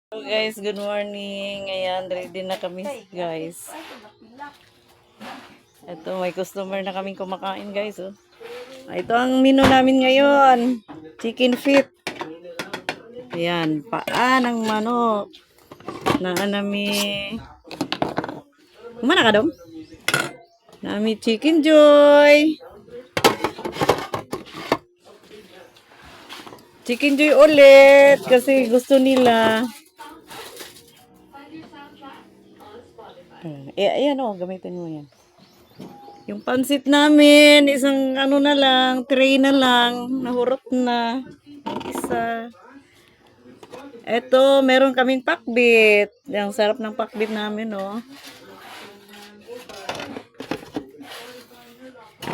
Hello guys, good morning. Ayan, ready na kami guys. Ito, may customer na kaming kumakain guys. Oh. Ito ang menu namin ngayon. Chicken feet. Ayan, paa ng manok. Naanami. Kumana ka dong? Nami chicken joy. Chicken joy ulit kasi gusto nila. Ayan o, gamitin mo yan. Yung pansit namin, isang ano na lang, tray na lang, nahurot na. Yung isa. Eto, meron kaming pakbit. Yung sarap ng pakbit namin, oh.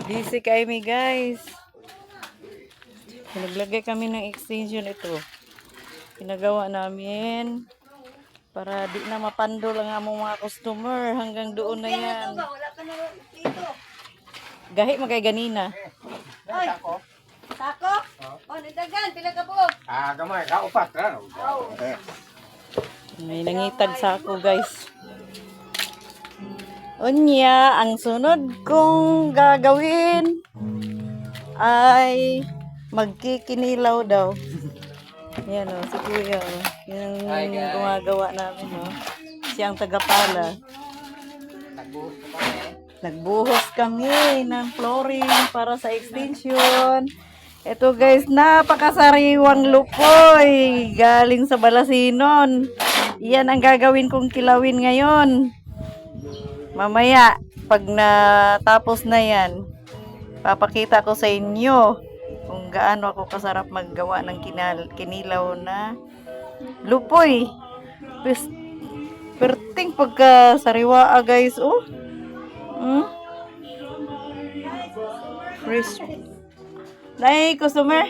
Busy kami, guys. Naglagay kami ng extension ito. Pinagawa namin para di na mapandol ang among mga customer. Hanggang doon na yan. Gahi magay ganina. Oy, sako? Oh, nidagan, pila ka po? Gamay, kaupat ra. May nangitag sa ako, guys. Unya, ang sunod kong gagawin ay magkikinilaw daw. Yan o, si Kuya o. Yung gumagawa namin o. Siyang tagapala. Nagbuhos kami ng flooring para sa extension. Ito guys, napakasariwang lupoy. Galing sa Balasinon. Yan ang gagawin kong kilawin ngayon. Mamaya, pag natapos na yan, papakita ko sa inyo kung gaano ako kasarap maggawa ng kinilaw na lupoy. Perting pagka sariwa guys, oh. Fresh. Nay, customer.